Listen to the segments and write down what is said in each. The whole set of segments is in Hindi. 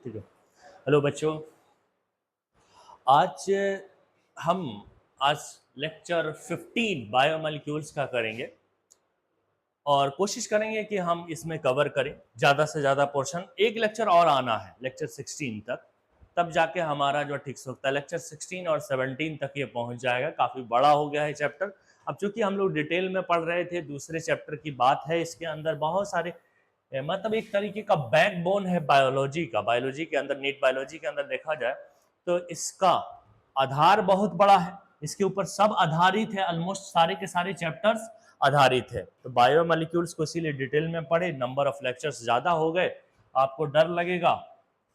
ठीक है। हेलो बच्चों, आज हम आज लेक्चर 15 बायोमोलिक्यूल्स का करेंगे और कोशिश करेंगे कि हम इसमें कवर करें ज़्यादा से ज़्यादा पोर्शन। एक लेक्चर और आना है लेक्चर 16 तक, तब जाके हमारा जो ठीक से होता है लेक्चर 16 और 17 तक ये पहुंच जाएगा। काफ़ी बड़ा हो गया है चैप्टर। अब चूंकि हम लोग डिटेल में पढ़ रहे थे, दूसरे चैप्टर की बात है, इसके अंदर बहुत सारे मतलब एक तरीके का बैकबोन है बायोलॉजी का। बायोलॉजी के अंदर, नीट बायोलॉजी के अंदर देखा जाए तो इसका आधार बहुत बड़ा है, इसके ऊपर सब आधारित है, ऑलमोस्ट सारे के सारे चैप्टर्स आधारित है। तो बायोमोलिक्यूल्स को इसीलिए डिटेल में पढ़े। नंबर ऑफ लेक्चर्स ज़्यादा हो गए, आपको डर लगेगा,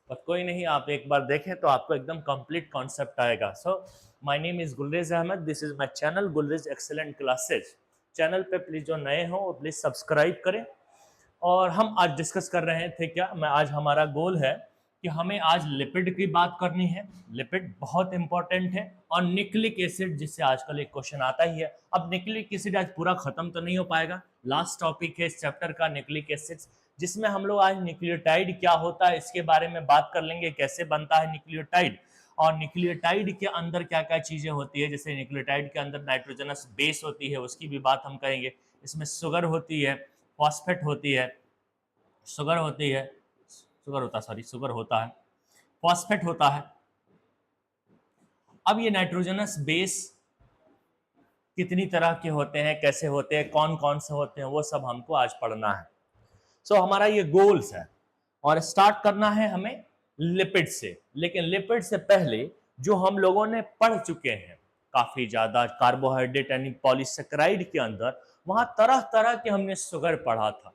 पर कोई नहीं, आप एक बार देखें तो आपको एकदम कंप्लीट कॉन्सेप्ट आएगा। So my name is Gulrez Ahmed, this is my channel Gulrez excellent classes. Channel पे प्लीज़ जो नए हो वो प्लीज़ सब्सक्राइब करें। और हम आज डिस्कस कर रहे थे क्या, मैं आज हमारा गोल है कि हमें आज लिपिड की बात करनी है। लिपिड बहुत इंपॉर्टेंट है। और न्यूक्लिक एसिड, जिससे आजकल एक क्वेश्चन आता ही है। अब न्यूक्लिक एसिड आज पूरा खत्म तो नहीं हो पाएगा, लास्ट टॉपिक है इस चैप्टर का न्यूक्लिक एसिड्स, जिसमें हम लोग आज न्यूक्लियोटाइड क्या होता है इसके बारे में बात कर लेंगे, कैसे बनता है न्यूक्लियोटाइड, और न्यूक्लियोटाइड के अंदर क्या क्या चीज़ें होती है। जैसे न्यूक्लियोटाइड के अंदर नाइट्रोजनस बेस होती है, उसकी भी बात हम करेंगे। इसमें शुगर होती है, फॉस्फेट होती है, शुगर होती है, शुगर होता है, फॉस्फेट होता है। अब ये नाइट्रोजनस बेस कितनी तरह के होते हैं, कैसे होते हैं, कौन कौन से होते हैं, वो सब हमको आज पढ़ना है। सो हमारा ये गोल्स है और स्टार्ट करना है हमें लिपिड से। लेकिन लिपिड से पहले जो हम लोगों ने पढ़ चुके हैं काफी ज्यादा कार्बोहाइड्रेट यानी पॉलीसेकेराइड के अंदर, वहां तरह तरह के हमने शुगर पढ़ा था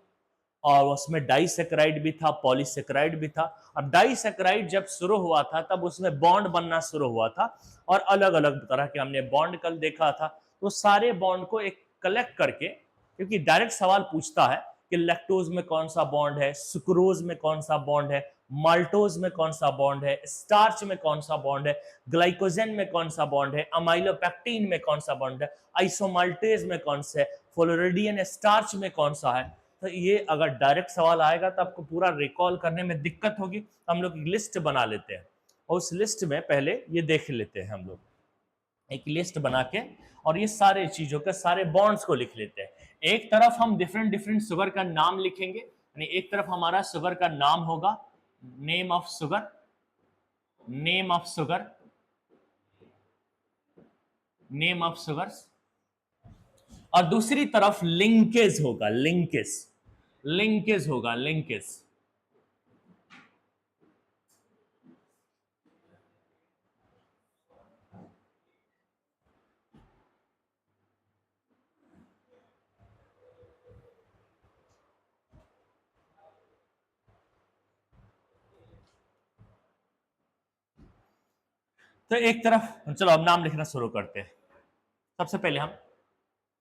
और उसमें डाइसेकेराइड भी था, पॉलीसेकेराइड भी था। अब डाइसेकेराइड जब शुरू हुआ था तब उसमें बॉन्ड बनना शुरू हुआ था और अलग अलग तरह के हमने बॉन्ड कल देखा था। तो सारे बॉन्ड को एक कलेक्ट करके, क्योंकि डायरेक्ट सवाल पूछता है कि लैक्टोज में कौन सा बॉन्ड है, सुक्रोज में कौन सा बॉन्ड है, माल्टोज में कौन सा बॉन्ड है, स्टार्च में कौन सा बॉन्ड है, ग्लाइकोजन में कौन सा बॉन्ड है, अमाइलोपेक्टिन में कौन सा बॉन्ड है, आइसोमाल्टेज में कौन सा है, फ्लोरिडियन स्टार्च में कौन सा है। तो ये अगर डायरेक्ट सवाल आएगा तो आपको पूरा रिकॉल करने में दिक्कत होगी। हम लोग एक लिस्ट बना लेते हैं और उस लिस्ट में पहले ये देख लेते हैं। हम लोग एक लिस्ट बना के और ये सारे चीजों के सारे बॉन्ड्स को लिख लेते हैं। एक तरफ हम डिफरेंट डिफरेंट शुगर का नाम लिखेंगे, यानी एक तरफ हमारा शुगर का नाम होगा, name of sugar, name of sugar, name of sugars, और दूसरी तरफ लिंकेज होगा, लिंकेज, लिंकेज होगा, लिंकेज। तो एक तरफ चलो अब नाम लिखना शुरू करते हैं। सबसे पहले हम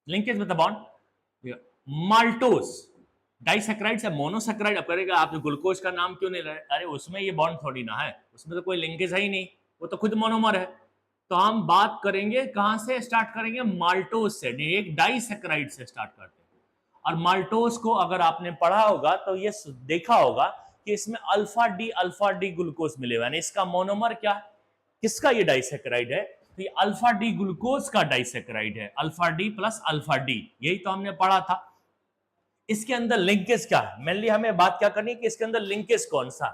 लिंकेज में द बॉन्ड माल्टोज, डाइसैकेराइड से मोनोसैकेराइड। अब करेगा आप ग्लूकोज का नाम क्यों नहीं रहे, अरे उसमें ये बॉन्ड थोड़ी ना है, उसमें तो कोई लिंकेज है ही नहीं, वो तो खुद मोनोमर है। तो हम बात करेंगे कहां से स्टार्ट करेंगे, माल्टोज से, एक डाइसैकेराइड से स्टार्ट करते हैं। और माल्टोज को अगर आपने पढ़ा होगा तो ये देखा होगा कि इसमें अल्फा डी ग्लूकोज मिलेगा, यानी इसका मोनोमर क्या है, किसका ये डाइसैकेराइड है, तो ये अल्फा डी ग्लूकोज का डाइसैकेराइड है, alpha D plus alpha D, यही तो हमने पढ़ा था। इसके अंदर लिंकेज क्या है, मेनली हमें बात क्या करनी है कि इसके अंदर लिंकेज कौन सा।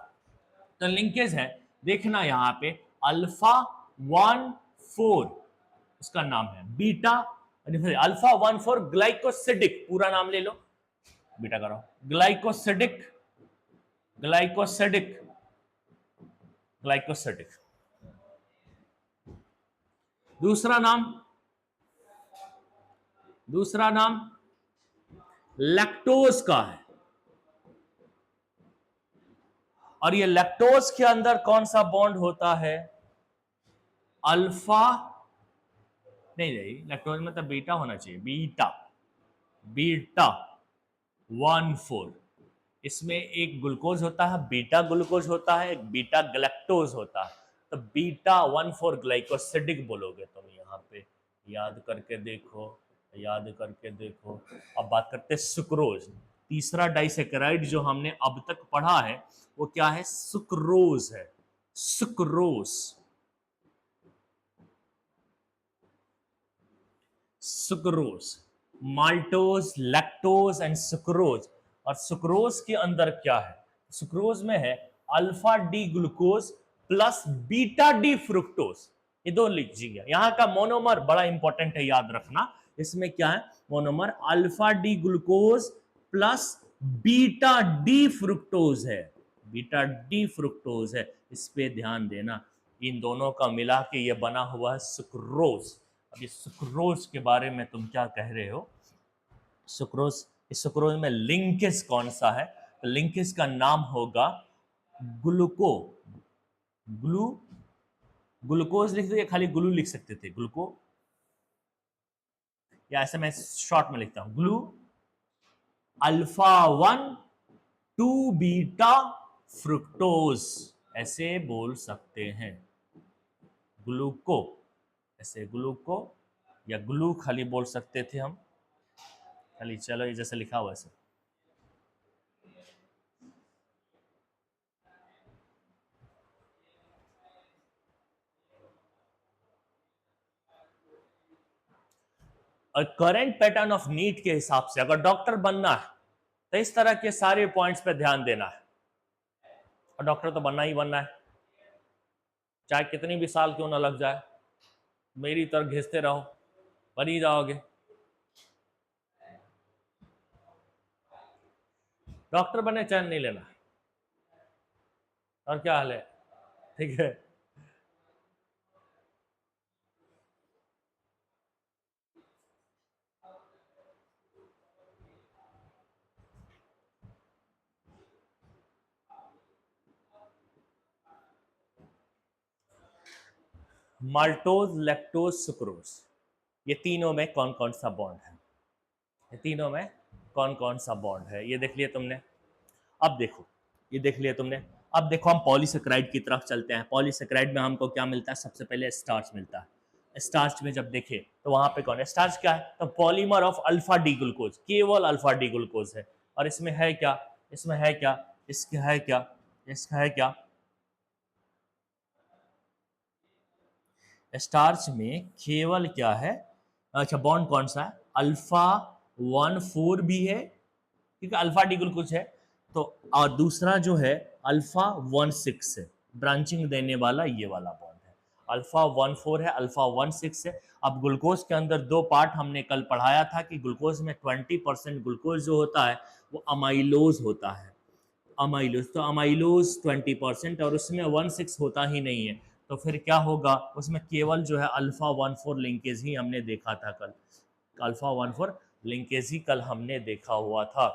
तो लिंकेज है, देखना यहां पे अल्फा 1,4, उसका नाम है बीटा, अल्फा 1,4 ग्लाइकोसिडिक, पूरा नाम ले लो, बीटा करो, ग्लाइकोसिडिक, ग्लाइकोसिडिक, ग्लाइकोसिडिक। दूसरा नाम, दूसरा नाम लैक्टोज का है, और ये लैक्टोज के अंदर कौन सा बॉन्ड होता है, अल्फा, नहीं लैक्टोज में तो बीटा होना चाहिए, बीटा, बीटा 1,4। इसमें एक ग्लूकोज होता है, बीटा ग्लूकोज होता है, एक बीटा गैलेक्टोज होता है। तो बीटा 1,4 ग्लाइकोसिडिक बोलोगे तुम यहाँ पे, याद करके देखो, याद करके देखो। अब बात करते हैं सुक्रोज, तीसरा डाइसेकेराइड जो हमने अब तक पढ़ा है वो क्या है? सुक्रोज है, sucrose. Sucrose, maltose, lactose and sucrose. और सुक्रोज के अंदर क्या है? सुक्रोज में है alpha D glucose plus beta D fructose. ये दो लीजिएगा, यहां का मोनोमर बड़ा इंपॉर्टेंट है, याद रखना। इसमें क्या है? Monomer alpha D glucose plus beta D fructose है, बीटा डी फ्रुक्टोज है। इस पे ध्यान देना, इन दोनों का मिला के ये बना हुआ है सुक्रोज। अब ये सुक्रोज के बारे में तुम क्या कह रहे हो? सुक्रोज, इस सुक्रोज में लिंकेज कौन सा है? तो लिंकेज का नाम होगा ग्लूको, ग्लू, ग्लूकोज लिख दो या खाली ग्लू लिख सकते थे, ग्लूको, या ऐसे मैं शॉर्ट में लिखता हूं ग्लू अल्फा 1 2 बीटा फ्रुक्टोज, ऐसे बोल सकते हैं। ग्लूको, ऐसे ग्लूको, या ग्लू खाली बोल सकते थे हम खाली। चलो ये जैसे लिखा हुआ है। और करंट पैटर्न ऑफ नीट के हिसाब से अगर डॉक्टर बनना है तो इस तरह के सारे पॉइंट्स पे ध्यान देना है। और डॉक्टर तो बनना ही बनना है, चाहे कितनी भी साल क्यों ना लग जाए, मेरी तरह घिसते रहो, बन ही जाओगे। डॉक्टर बनने चैन नहीं लेना। और क्या हाल है? ठीक है। माल्टोज, लैक्टोज, सुक्रोज, ये तीनों में कौन कौन सा बॉन्ड है? ये तीनों में कौन कौन सा बॉन्ड है ये देख लिया तुमने। अब देखो, ये देख लिया तुमने। अब देखो हम पॉलीसेकेराइड की तरफ चलते हैं। पॉलीसेकेराइड में हमको क्या मिलता है? सबसे पहले स्टार्च मिलता है। स्टार्च में जब देखे तो वहां पे कौन है? स्टार्च क्या है? तो polymer of alpha D glucose, केवल अल्फा डी ग्लूकोज है। और इसमें है क्या? इसमें है क्या? इसका है क्या? इसका है क्या? स्टार्च में केवल क्या है? अच्छा, बॉन्ड कौन सा है? अल्फा 1 4 भी है, क्योंकि अल्फा डी ग्लूकोज है। तो और दूसरा जो है अल्फा 1 6 है, ब्रांचिंग देने वाला ये वाला बॉन्ड है। अल्फा 1 4 है, अल्फा 1 6 है। अब ग्लूकोज के अंदर दो पार्ट हमने कल पढ़ाया था कि ग्लूकोज में 20% ग्लूकोज जो होता है वो अमाइलोज होता है। अमाइलोज, तो अमाइलोज 20% और उसमें 1 6 होता ही नहीं है। तो फिर क्या होगा? उसमें केवल जो है अल्फा 1 4 लिंकेज ही हमने देखा था कल। अल्फा 1 4 लिंकेज ही कल हमने देखा हुआ था।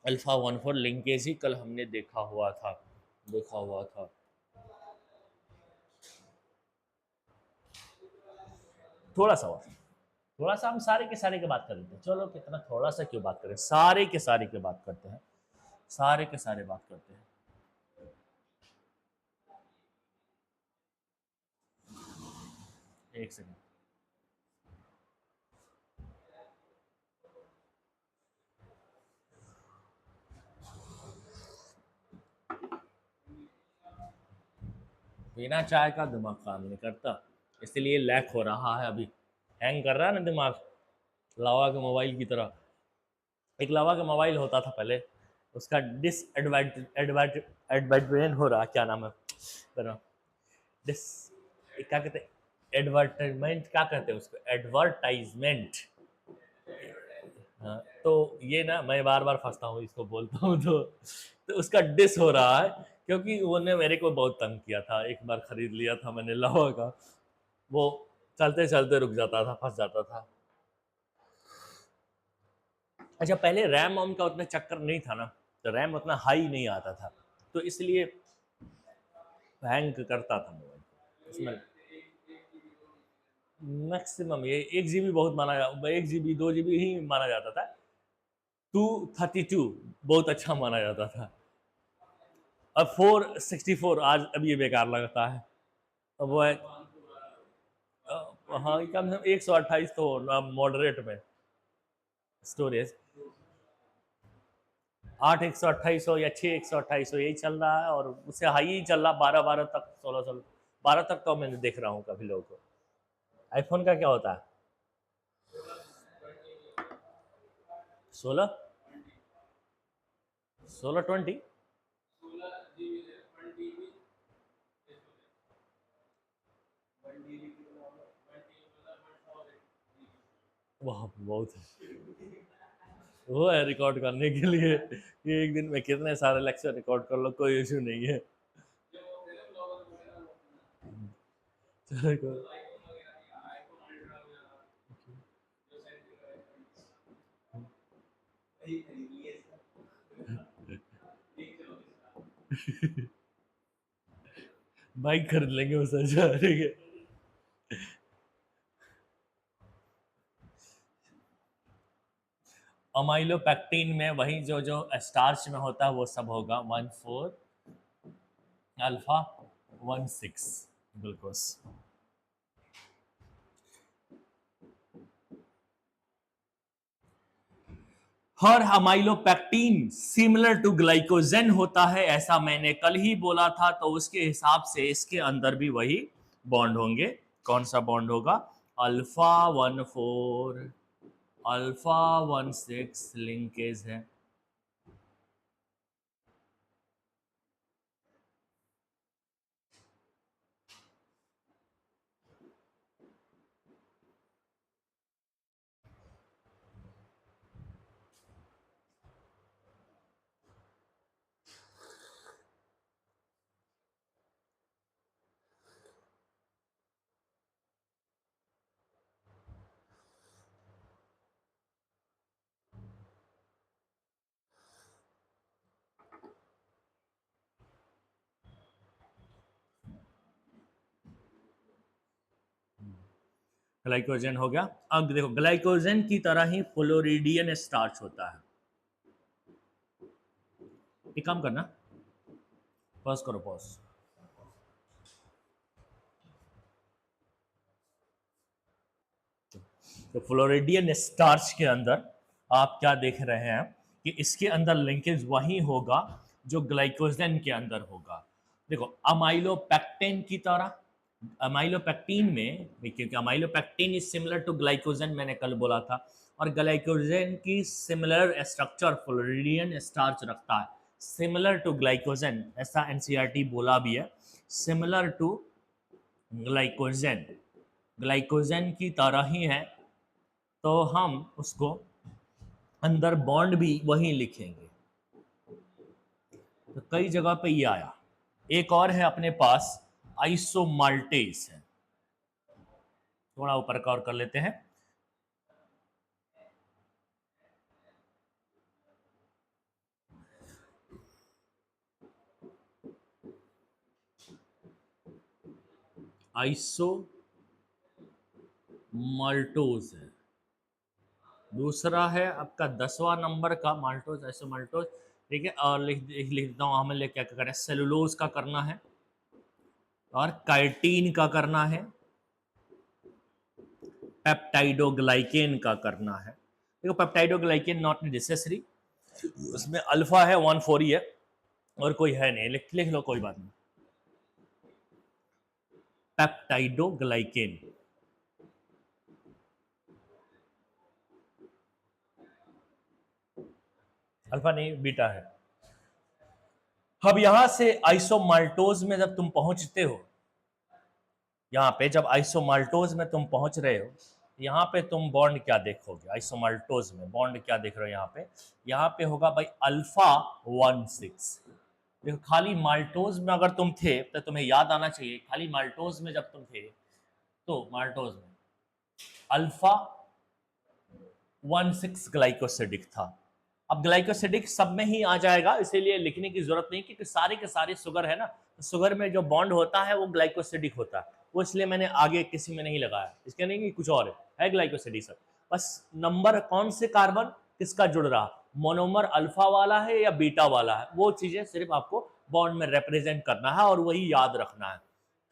अल्फा 1 4 लिंकेज ही कल हमने देखा हुआ था। थोड़ा सा और, थोड़ा सा हम सारे के सारे की बात कर लेते हैं। चलो कितना थोड़ा सा क्यों बात करें, सारे के सारे की बात करते हैं, सारे के सारे बात करते हैं। एक सेकंड। बिना चाय का दिमाग काम नहीं करता, इसलिए लैक हो रहा है अभी, हैंग कर रहा है ना दिमाग, लावा के मोबाइल की तरह। एक लावा का मोबाइल होता था पहले, उसका एडवर्टाइजमेंट हो रहा, क्या नाम है करो, डिस, क्या कहते हैं, एडवर्टाइजमेंट, क्या कहते हैं उसको, एडवर्टाइजमेंट। हाँ, तो ये ना मैं बार बार फंसता हूँ, इसको बोलता हूँ तो उसका डिस हो रहा है, क्योंकि उन्होंने मेरे को बहुत तंग किया था। एक बार खरीद लिया था मैंने लावा का, वो चलते चलते रुक जाता था, फंस जाता था। अच्छा, पहले रैम रोम का उतना चक्कर नहीं था ना, तो रैम उतना हाई नहीं आता था, तो इसलिए हैंग करता था मोबाइल। इसमें मैक्सिमम ये 1 GB बहुत माना, 1 GB 2 GB ही माना जाता था। 232 बहुत अच्छा माना जाता था। अब 464 आज अब ये बेकार लगता है। अब वो है हाँ, कम से कम 128 तो मॉडरेट में स्टोरेज। 8 128 या 6 128 यही चल रहा है, और उससे हाई ही चल रहा, 12 12 तक, 16 16, 12 तक तो मैंने देख रहा हूँ काफी लोगों को। आईफोन का क्या होता है? 16 16 20? वाह, बहुत वो है रिकॉर्ड करने के लिए कि एक दिन में कितने सारे लेक्चर रिकॉर्ड कर लो, कोई इशू नहीं है। चलो बाइक खरीद लेंगे उससे अच्छा, ठीक है। अमाइलोपेक्टिन में वही जो जो स्टार्च में होता है वो सब होगा, 14 अल्फा 16 ग्लूकोज। और अमाइलोपेक्टिन सिमिलर टू ग्लाइकोजेन होता है, ऐसा मैंने कल ही बोला था, तो उसके हिसाब से इसके अंदर भी वही बॉन्ड होंगे। कौन सा बॉन्ड होगा? अल्फा 14 अल्फा 16 लिंकेज है। ग्लाइकोजन हो गया। अब देखो, ग्लाइकोजन की तरह ही फ्लोरिडियन स्टार्च होता है। एक काम करना, पॉज करो, पॉज। तो फ्लोरिडियन स्टार्च के अंदर आप क्या देख रहे हैं कि इसके अंदर लिंकेज वही होगा जो ग्लाइकोजन के अंदर होगा। देखो, अमाइलोपेक्टिन की तरह, अमाइलोपेक्टिन में, क्योंकि amylopectin is similar to glycogen मैंने कल बोला था, और ग्लाइकोजन की सिमिलर स्ट्रक्चर फ्लोरिडियन स्टार्च रखता है, सिमिलर टू ग्लाइकोजन, ऐसा एनसीईआरटी बोला भी है, सिमिलर टू ग्लाइकोजन, ग्लाइकोजन की तरह ही है, तो हम उसको अंदर बॉन्ड भी वही लिखेंगे। तो कई जगह पे ये आया। एक और है अपने पास, आइसोमाल्टेज है, थोड़ा ऊपर का और कर लेते हैं। आइसोमाल्टोज है, दूसरा है आपका 10वां नंबर का माल्टोज, आइसोमाल्टोज, ठीक है। और लिख देता हूँ, हमें क्या क्या करना है, सेलुलोज का करना है, और काइटिन का करना है, पेप्टाइडोग्लाइकेन का करना है। देखो, पेप्टाइडोग्लाइकेन नॉट नेसेसरी, उसमें अल्फा है 14 ही है, और कोई है नहीं, लिख लो, कोई बात नहीं। पेप्टाइडोग्लाइकेन, अल्फा नहीं, बीटा है। अब यहां से आइसोमाल्टोज में जब तुम पहुंचते हो, यहाँ पे जब आइसोमाल्टोज में तुम पहुंच रहे हो, यहाँ पे तुम बॉन्ड क्या देखोगे? आइसोमाल्टोज में बॉन्ड क्या देख रहे हो? यहाँ पे होगा भाई अल्फा 16। देखो, खाली माल्टोज में अगर तुम थे तो तुम्हें याद आना चाहिए, खाली माल्टोज में जब तुम थे, तो माल्टोज में अल्फा 16 ग्लाइकोसिडिक था। अब ग्लाइकोसिडिक सब में ही आ जाएगा, इसीलिए लिखने की जरूरत नहीं, क्योंकि सारे के सारे शुगर है ना, तो शुगर में जो बॉन्ड होता है वो ग्लाइकोसिडिक होता है, वो इसलिए मैंने आगे किसी में नहीं लगाया, इसके नहीं कि कुछ और है ग्लाइकोसिडिक सब। बस नंबर कौन से कार्बन किसका जुड़ रहा, मोनोमर अल्फा वाला है या बीटा वाला है, वो चीजें सिर्फ आपको बॉन्ड में रिप्रेजेंट करना है और वही याद रखना है।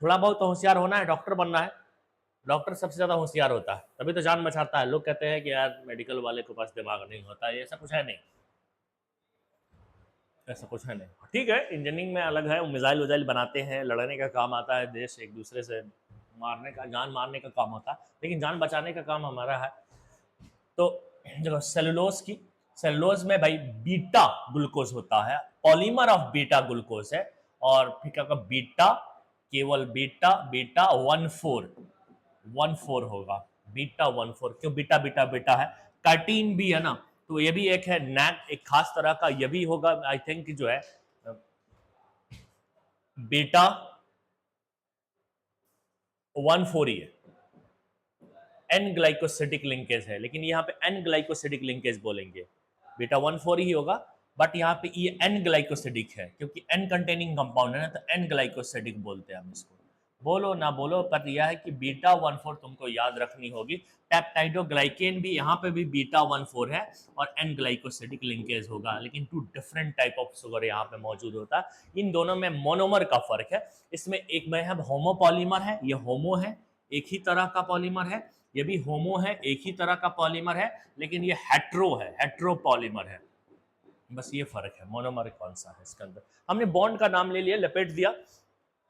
थोड़ा बहुत होशियार होना है, डॉक्टर बनना है, डॉक्टर सबसे ज्यादा होशियार होता है, तभी तो जान बचाता है। लोग कहते हैं कि यार मेडिकल वाले के पास दिमाग नहीं होता है, ऐसा कुछ है नहीं। ऐसा कुछ है नहीं। ठीक है, इंजीनियरिंग में अलग है, मिसाइल विजाइल बनाते हैं, लड़ने का काम आता है, देश एक दूसरे से मारने का, जान मारने का काम होता है, लेकिन जान बचाने का काम हमारा है। तो देखो सेलुलोज में भाई बीटा ग्लूकोज होता है, पॉलीमर ऑफ बीटा ग्लूकोज है। और फिर क्या बीटा, केवल बीटा, बीटा 14 होगा, बीटा 14। क्यों बीटा बीटा बीटा है? कार्टीन भी है ना, तो ये भी एक है नैक, एक खास तरह का ये भी होगा आई थिंक जो है बीटा 14 ही है। एन ग्लाइकोसिडिक लिंकेज है, लेकिन यहाँ पे एन ग्लाइकोसिडिक लिंकेज बोलेंगे, बीटा 14 ही होगा। बट यहाँ पे ये एन ग्लाइकोसिडिक है, क्योंकि एन कंटेनिंग कंपाउंड है ना, तो एन ग्लाइकोसिडिक बोलते हैं हम इसको। बोलो ना बोलो, पर यह है कि बीटा 14 तुमको याद रखनी होगी। पेप्टाइडोग्लाइकेन भी यहाँ पे भी बीटा 14 है और एन ग्लाइकोसिडिक लिंकेज होगा, लेकिन two different type of sugar यहाँ पे मौजूद होता है। इन दोनों में मोनोमर का फर्क है। इसमें एक में है होमोपॉलीमर है, ये होमो है, एक ही तरह का पॉलीमर है। ये भी होमो है, एक ही तरह का पॉलीमर है, लेकिन ये हेट्रो है, हेट्रोपॉलीमर है। बस ये फर्क है। मोनोमर कौन सा है इसके अंदर। हमने बॉन्ड का नाम ले लिया, लपेट दिया,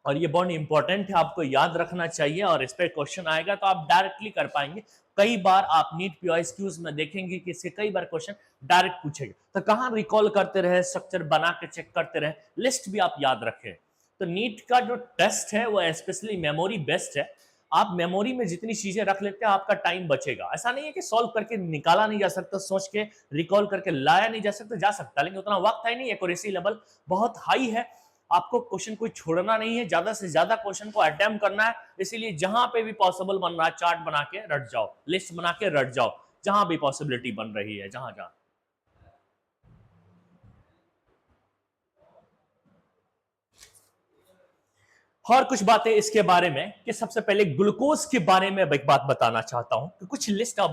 और ये बॉन्ड इंपॉर्टेंट है, आपको याद रखना चाहिए, और इस पर क्वेश्चन आएगा तो आप डायरेक्टली कर पाएंगे। कई बार आप नीट पीओएसक्यूज में देखेंगे कि इससे कई बार क्वेश्चन डायरेक्ट पूछेगा, तो कहाँ रिकॉल करते रहे, स्ट्रक्चर बना के चेक करते रहे, लिस्ट भी आप याद रखें। तो नीट का जो टेस्ट है वो स्पेशली मेमोरी बेस्ड है। आप मेमोरी में जितनी चीजें रख लेते हैं आपका टाइम बचेगा। ऐसा नहीं है कि सॉल्व करके निकाला नहीं जा सकता, सोच के रिकॉल करके लाया नहीं जा सकता, जा सकता, लेकिन उतना वक्त है नहीं, एक्यूरेसी लेवल बहुत हाई है। आपको क्वेश्चन कोई छोड़ना नहीं है, ज्यादा से ज्यादा क्वेश्चन को अटेम्प्ट करना है। इसीलिए जहां पे भी पॉसिबल बन रहा है चार्ट बना के रट जाओ, लिस्ट बना के रट जाओ, जहां भी पॉसिबिलिटी बन रही है, जहां जहां। और कुछ बातें इसके बारे में कि सबसे पहले ग्लूकोज के बारे में एक बात बताना चाहता हूं कि कुछ लिस्ट ऑफ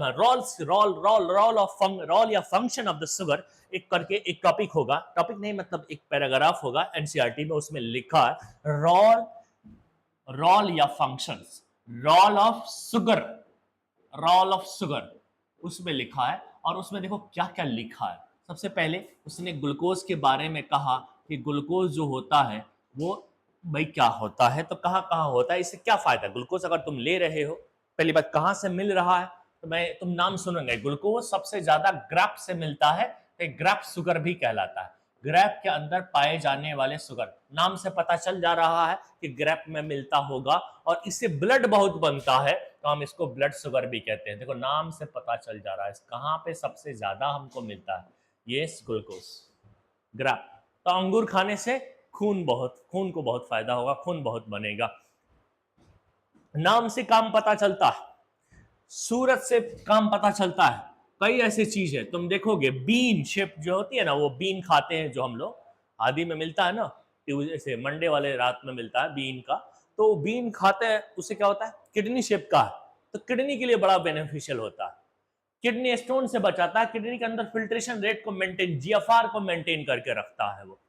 रोल या फंक्शन ऑफ द शुगर एक करके एक टॉपिक होगा, टॉपिक नहीं मतलब एक पैराग्राफ होगा एनसीईआरटी में, उसमें लिखा है रोल या फंक्शंस, रोल ऑफ शुगर उसमें लिखा है। और उसमें देखो क्या क्या लिखा है। सबसे पहले उसने ग्लूकोज के बारे में कहा कि ग्लूकोज जो होता है वो भाई क्या होता है, तो कहाँ कहाँ होता है, इससे क्या फायदा। ग्लूकोज अगर तुम ले रहे हो, पहली बात कहाँ से मिल रहा है, तो मैं तुम नाम सुनोगे, ग्लूकोज सबसे ज्यादा ग्रेप से मिलता है, तो ग्रेप शुगर भी कहलाता है। ग्रेप के अंदर पाए जाने वाले शुगर, नाम से पता चल जा रहा है कि ग्रेप में मिलता होगा, और इससे ब्लड बहुत बनता है, तो हम इसको ब्लड शुगर भी कहते हैं। देखो नाम से पता चल जा रहा है कहाँ पे सबसे ज्यादा हमको मिलता है, ये ग्लूकोज ग्रेप। तो अंगूर खाने से खून को बहुत फायदा होगा, खून बहुत बनेगा। नाम से काम पता चलता है, सूरत से काम पता चलता है। कई ऐसी चीज है तुम देखोगे, बीन शेप जो होती है ना, वो बीन खाते हैं जो हम लोग, आदि में मिलता है ना, ट्यूसडे से मंडे वाले रात में मिलता है बीन का, तो बीन खाते हैं, उससे क्या होता है, किडनी शेप का है, तो किडनी के लिए बड़ा बेनिफिशियल होता है, किडनी स्टोन से बचाता है, किडनी के अंदर फिल्ट्रेशन रेट को मेंटेन, जीएफआर को मेंटेन करके रखता है वो।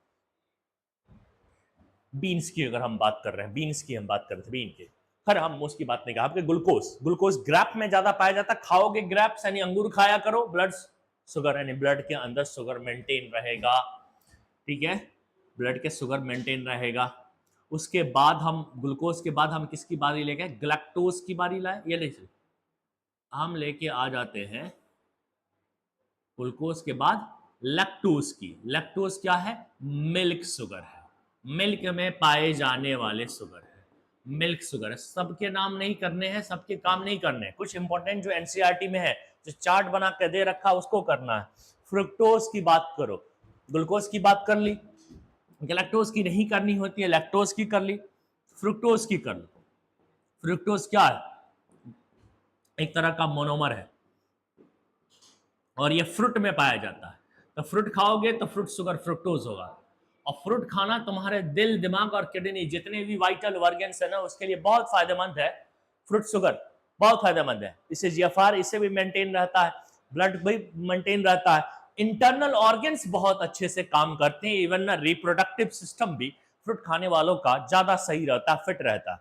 बीन्स की अगर हम बात कर रहे हैं, बीन्स की हम बात कर रहे थे, बीन के, खैर हम उसकी बात नहीं कहा। आपके ग्लूकोज ग्रैप में ज्यादा पाया जाता, खाओगे ग्रैप्स यानी अंगूर खाया करो, ब्लड शुगर यानी ब्लड के अंदर शुगर मेंटेन रहेगा, ठीक है, ब्लड के शुगर मेंटेन रहेगा। उसके बाद हम ग्लूकोज के बाद हम किसकी बारी ले गए, ग्लैक्टोज की बारी लाए, ये देखिए हम लेके आ जाते हैं ग्लूकोज के बाद लैक्टोज की। लैक्टोज क्या है, मिल्क शुगर है, मिल्क में पाए जाने वाले शुगर है, मिल्क शुगर है। सबके नाम नहीं करने हैं, सबके काम नहीं करने हैं, कुछ इंपॉर्टेंट जो एनसीईआरटी में है, जो चार्ट बना के दे रखा उसको करना है। फ्रुक्टोज की बात करो, ग्लूकोज की बात कर ली, गैलेक्टोज की नहीं करनी होती है, लैक्टोज की कर ली, फ्रुक्टोज की कर ली। फ्रुक्टोज क्या है, एक तरह का मोनोमर है, और ये फ्रूट में पाया जाता है, तो फ्रूट खाओगे तो फ्रूट शुगर फ्रुक्टोज होगा। और फ्रूट खाना तुम्हारे दिल, दिमाग और किडनी जितने भी वाइटल ऑर्गन्स है ना, उसके लिए बहुत फायदेमंद है। फ्रूट शुगर बहुत फायदेमंद है, इससे जीएफआर इससे भी मेंटेन रहता है, ब्लड भी मेंटेन रहता है, इंटरनल ऑर्गन्स बहुत अच्छे से काम करते हैं, इवन ना रिप्रोडक्टिव सिस्टम भी फ्रूट खाने वालों का ज्यादा सही रहता है, फिट रहता है।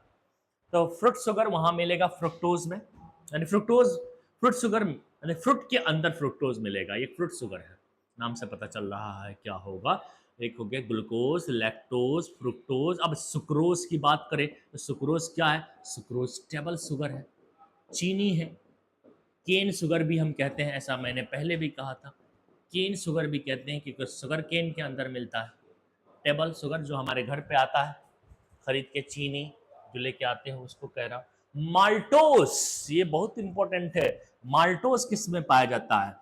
तो फ्रूट शुगर वहां मिलेगा फ्रुक्टोज में, यानी फ्रूट शुगर यानी फ्रूट के अंदर फ्रुक्टोज मिलेगा, ये फ्रूट शुगर है, नाम से पता चल रहा है क्या होगा। एक हो गया ग्लूकोज, लैक्टोज, फ्रुक्टोज। अब सुक्रोज की बात करें तो सुक्रोज क्या है? सुक्रोज टेबल शुगर है, चीनी है। केन शुगर भी हम कहते हैं, ऐसा मैंने पहले भी कहा था। केन शुगर भी कहते हैं क्योंकि शुगर केन के अंदर मिलता है। टेबल शुगर जो हमारे घर पे आता है खरीद के, चीनी जो लेके आते हैं उसको कह रहा हूं। माल्टोस, ये बहुत इंपॉर्टेंट है। माल्टोस किस में पाया जाता है?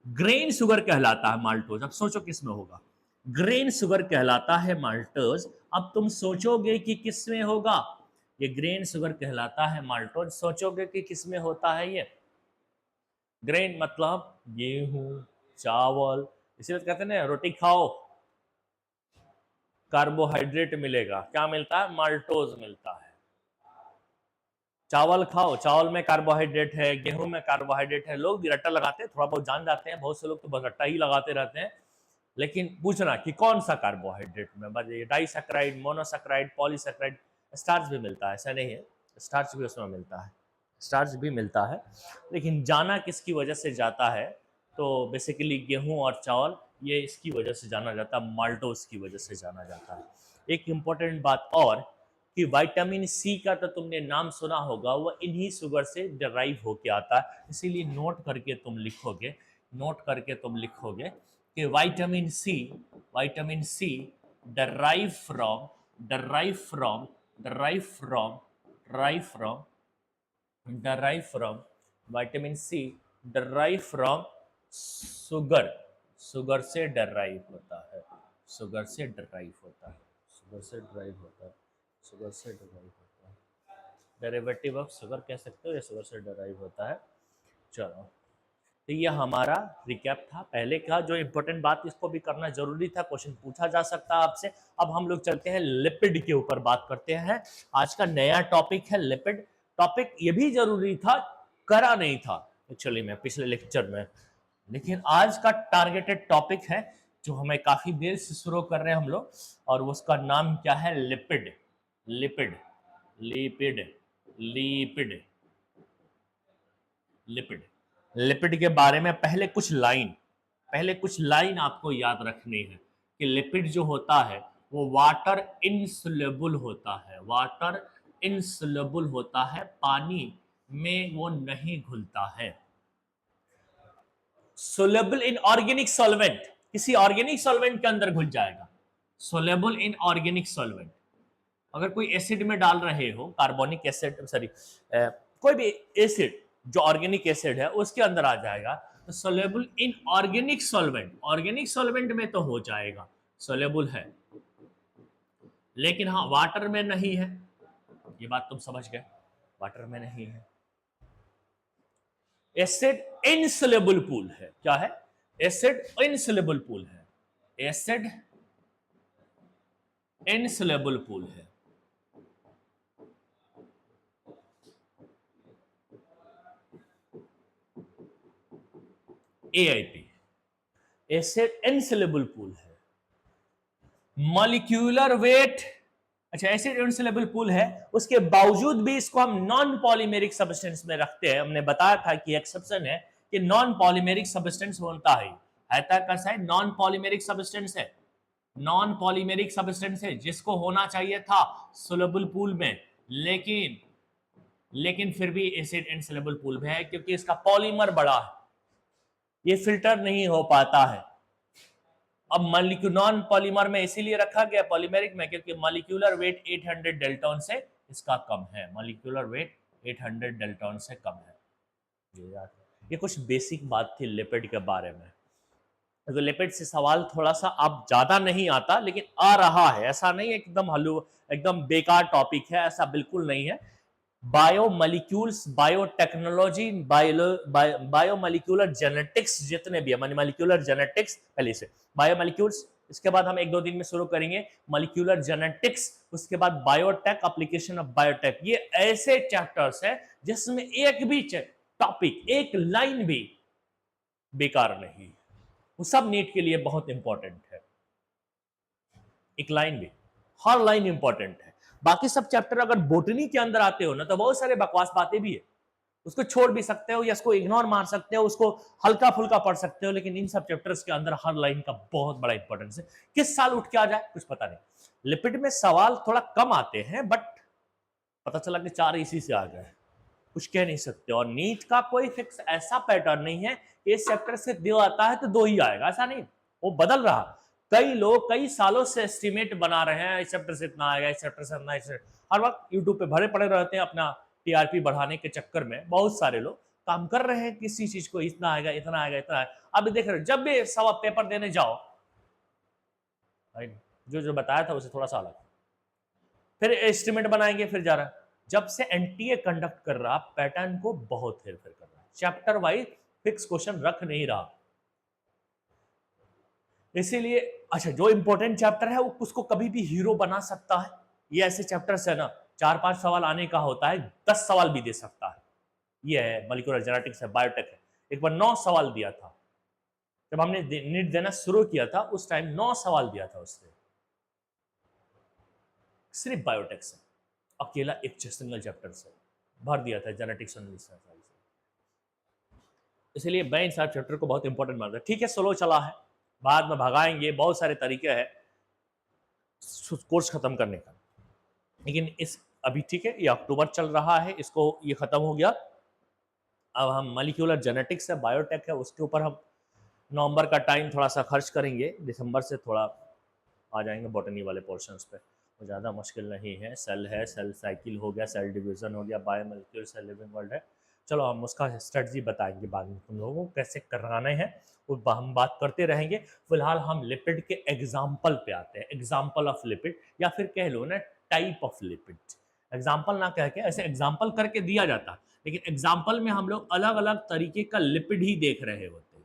ग्रेन शुगर कहलाता है माल्टोस। अब सोचो किस में होगा? ग्रेन शुगर कहलाता है माल्टोस। अब तुम सोचोगे कि किस में होगा? ये ग्रेन शुगर कहलाता है माल्टोस। सोचोगे कि किस में होता है ये? ग्रेन मतलब गेहूं, चावल। इसीलिए तो कहते हैं ना, रोटी खाओ कार्बोहाइड्रेट मिलेगा। क्या मिलता है? माल्टोज मिलता है। चावल खाओ, चावल में कार्बोहाइड्रेट है, गेहूं में कार्बोहाइड्रेट है। लोग भी रट्टा लगाते हैं, थोड़ा बहुत जान जाते हैं, बहुत से लोग तो बस रट्टा ही लगाते रहते हैं। लेकिन पूछना कि कौन सा कार्बोहाइड्रेट में, बस ये डाइसैकेराइड, मोनोसैकेराइड, पॉलीसैकेराइड। स्टार्च भी मिलता है, ऐसा नहीं है, स्टार्च भी उसमें मिलता है, स्टार्च भी मिलता है। लेकिन जाना किसकी वजह से जाता है? तो बेसिकली गेहूं और चावल, ये इसकी वजह से जाना जाता है, माल्टोस की वजह से जाना जाता है। एक इम्पॉर्टेंट बात और कि विटामिन सी का तो तुमने नाम सुना होगा, वो इन्हीं शुगर से डिराइव होके आता है। इसीलिए नोट करके तुम लिखोगे, नोट करके तुम लिखोगे कि vitamin C derive from derive from derive from derive from derive from vitamin C derive from sugar. Sugar से derive होता है, शुगर से derive होता है, शुगर से derive होता है, शुगर से derive होता है। डेरिवेटिव ऑफ शुगर कह सकते हो, या शुगर से derive होता है। चलो, तो ये हमारा रिकैप था पहले का। जो इंपॉर्टेंट बात, इसको भी करना जरूरी था, क्वेश्चन पूछा जा सकता है आपसे। अब हम लोग चलते हैं लिपिड के ऊपर बात करते हैं। आज का नया टॉपिक है लिपिड। टॉपिक ये भी जरूरी था, करा नहीं था एक्चुअली में पिछले लेक्चर में, लेकिन आज का टारगेटेड टॉपिक है जो हमें काफी देर से शुरू कर रहे हैं हम लोग, और उसका नाम क्या है? Lipid. Lipid, lipid, lipid, lipid. Lipid के बारे में पहले कुछ लाइन आपको याद रखनी है कि लिपिड जो होता है वो वाटर इनसोल्युबल होता है, वाटर इनसोल्युबल होता है, पानी में वो नहीं घुलता है। सोलेबल इन ऑर्गेनिक सॉल्वेंट, किसी ऑर्गेनिक सॉल्वेंट के अंदर घुल जाएगा। सोलेबल इन ऑर्गेनिक सॉल्वेंट, अगर कोई एसिड में डाल रहे हो, कार्बोनिक एसिड, सॉरी कोई भी एसिड जो ऑर्गेनिक एसिड है उसके अंदर आ जाएगा, तो soluble in organic solvent, organic solvent में तो हो जाएगा, सोलेबल है। लेकिन हाँ, वाटर में नहीं है, ये बात तुम समझ गए, वाटर में नहीं है। एसिड इनसोल्युबल पूल है। क्या है? एसिड इनसोल्युबल पूल है, एसिड इनसोल्युबल पूल है। AIP, एसिड इनसोल्युबल पूल है। मॉलिक्यूलर वेट, अच्छा एसिड इनसोल्युबल पूल है, उसके बावजूद भी इसको हम नॉन पॉलीमेरिक सब्सटेंस में रखते हैं। हमने बताया था कि एक्सेप्शन है कि नॉन पॉलीमेरिक सब्सटेंस होता है तक शायद नॉन पॉलीमेरिक सब्सटेंस है, नॉन पॉलीमेरिक सब्सटेंस है जिसको होना चाहिए था सोल्युबल पूल में, लेकिन फिर भी एसिड इनसोल्युबल पूल में है क्योंकि इसका पॉलीमर बड़ा है, ये फिल्टर नहीं हो पाता है। अब नॉन पॉलीमर में इसीलिए रखा गया पॉलीमेरिक में क्योंकि मॉलिक्यूलर वेट 800 डेल्टॉन से इसका कम है, मॉलिक्यूलर वेट 800 डेल्टॉन से कम है। ये कुछ बेसिक बात थी लिपिड के बारे में। तो लिपिड से सवाल थोड़ा सा अब ज्यादा नहीं आता, लेकिन आ रहा है, ऐसा नहीं है एकदम एकदम बेकार टॉपिक है, ऐसा बिल्कुल नहीं है। बायोमोलिक्यूल्स, बायोटेक्नोलॉजी, बायोमोलिक्यूलर जेनेटिक्स जितने भी है, मॉलिक्यूलर जेनेटिक्स पहले से, बायोमोलिक्यूल्स, इसके बाद हम एक दो दिन में शुरू करेंगे मॉलिक्यूलर जेनेटिक्स, उसके बाद बायोटेक, एप्लीकेशन ऑफ बायोटेक। ये ऐसे चैप्टर्स है जिसमें एक भी टॉपिक, एक लाइन भी बेकार नहीं, वो सब नीट के लिए बहुत इंपॉर्टेंट है, एक लाइन भी, हर लाइन इंपॉर्टेंट है। बाकी सब चैप्टर अगर बोटनी के अंदर आते हो ना तो बहुत सारे बकवास बातें भी है, उसको छोड़ भी सकते हो या उसको इग्नोर मार सकते हो, उसको हल्का फुल्का पढ़ सकते हो, लेकिन इन सब चैप्टर्स के अंदर हर लाइन का बहुत बड़ा इंपॉर्टेंस है। किस साल उठ के आ जाए कुछ पता नहीं। लिपिड में सवाल थोड़ा कम आते हैं, बट पता चला कि 4 इसी से आ गए, कुछ कह नहीं सकते। और नीट का कोई फिक्स ऐसा पैटर्न नहीं है कि इस चैप्टर से 2 आता है तो 2 ही आएगा, ऐसा नहीं, वो बदल रहा। कई लोग कई सालों से एस्टिमेट बना रहे हैं, इस चैप्टर से इतना आएगा, इस चैप्टर से इतना, हर वक्त यूट्यूब पे भरे पड़े रहते हैं अपना टीआरपी बढ़ाने के चक्कर में। बहुत सारे लोग काम कर रहे हैं किसी चीज को, इतना आएगा, इतना आएगा, इतना आएगा। अब देख रहे जब भी सवाल पेपर देने जाओ, जो जो बताया था उसे थोड़ा सा अलग, फिर एस्टिमेट बनाएंगे, फिर जा रहा है। जब से एनटीए कंडक्ट कर रहा, पैटर्न को बहुत हेर फेर कर रहा है, चैप्टर वाइज फिक्स क्वेश्चन रख नहीं रहा। इसीलिए अच्छा, जो इंपॉर्टेंट चैप्टर है वो उसको कभी भी हीरो बना सकता है। ये ऐसे चैप्टर्स है ना, 4-5 सवाल आने का होता है, 10 सवाल भी दे सकता है। ये है मॉलिक्यूलर जेनेटिक्स है, बायोटेक है। एक बार 9 सवाल दिया था, जब हमने नीट देना शुरू किया था उस टाइम 9 सवाल दिया था उसने, सिर्फ बायोटेक से, अकेला एक सिंगल चैप्टर से भर दिया था, जेनेटिक्स एनालिसिस। इसलिए मैं इन सारे चैप्टर को बहुत इंपॉर्टेंट मानता हूं। ठीक है, स्लो चला है, बाद में भगाएंगे, बहुत सारे तरीके हैं कोर्स खत्म करने का, लेकिन इस अभी ठीक है, ये अक्टूबर चल रहा है, इसको ये खत्म हो गया। अब हम मॉलिक्यूलर जेनेटिक्स है, बायोटेक है, उसके ऊपर हम नवंबर का टाइम थोड़ा सा खर्च करेंगे, दिसंबर से थोड़ा आ जाएंगे बॉटनी वाले पोर्शंस पे, वो ज़्यादा मुश्किल नहीं है। सेल है, सेल साइकिल हो गया, सेल डिवीजन हो गया, बायोमोलिक्यूल सेल लिविंग वर्ल्ड है। चलो हम उसका स्ट्रेटजी बताएंगे बाद में तुम लोगों को कैसे कराने हैं, वो हम बात करते रहेंगे। फिलहाल हम लिपिड के एग्जाम्पल पे आते हैं, एग्जाम्पल ऑफ लिपिड, या फिर कह लो ना टाइप ऑफ लिपिड। एग्जाम्पल ना कह के, ऐसे एग्जाम्पल करके दिया जाता है, लेकिन एग्जाम्पल में हम लोग अलग अलग तरीके का लिपिड ही देख रहे होते हैं।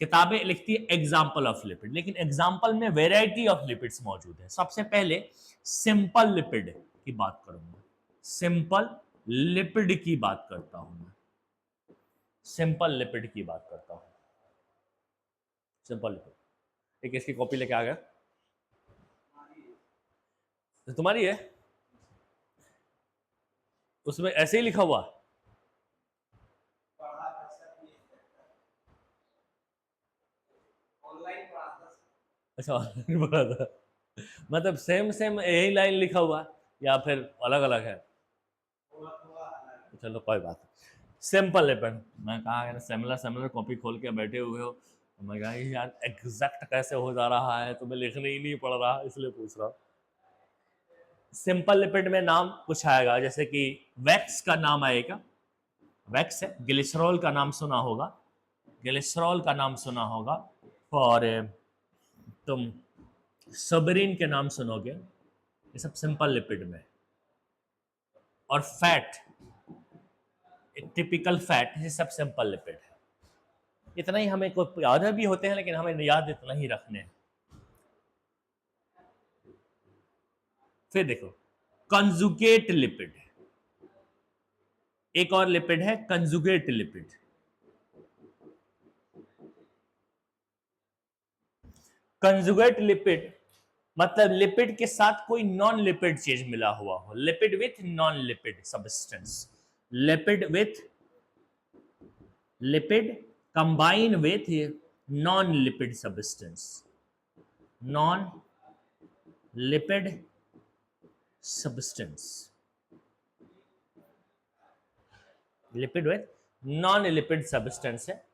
किताबें लिखती है एग्जाम्पल ऑफ लिपिड, लेकिन एग्जाम्पल में वेराइटी ऑफ लिपिड्स मौजूद है। सबसे पहले सिंपल लिपिड की बात करूंगा, सिंपल लिपिड की बात करता हूं मैं, सिंपल लिपिड की बात करता हूं, सिंपल लिपिड। एक इसकी कॉपी लेके आ गया, तो तुम्हारी है, उसमें ऐसे ही लिखा हुआ। अच्छा पढ़ा था, मतलब सेम सेम यही लाइन लिखा हुआ या फिर अलग अलग है? चलो कोई बात नहीं, सिंपल लिपिड। मैं कहा सिमिलर सिमिलर कॉपी खोल के बैठे हुए हो, मैं कहा यार एग्जैक्ट कैसे हो जा रहा है, तुम्हें लिखने ही नहीं पड़ रहा, इसलिए पूछ रहा हूँ। सिंपल लिपिड में नाम कुछ आएगा, जैसे कि वैक्स का नाम आएगा, वैक्स है, ग्लिसरॉल का नाम सुना होगा, ग्लिसरॉल का नाम सुना होगा, और तुम सबरीन के नाम सुनोगे, ये सब सिंपल लिपिड में। और फैट, टिपिकल फैट, ये सब सिंपल लिपिड है। इतना ही हमें को याद भी होते हैं, लेकिन हमें याद इतना ही रखने हैं। फिर देखो कंजुगेट लिपिड, एक और लिपिड है कंजुगेट लिपिड। कंजुगेट लिपिड मतलब लिपिड के साथ कोई नॉन लिपिड चीज मिला हुआ हो, lipid with non lipid substance, lipid with lipid combine with non lipid substance, non lipid substance, lipid with non lipid substance है।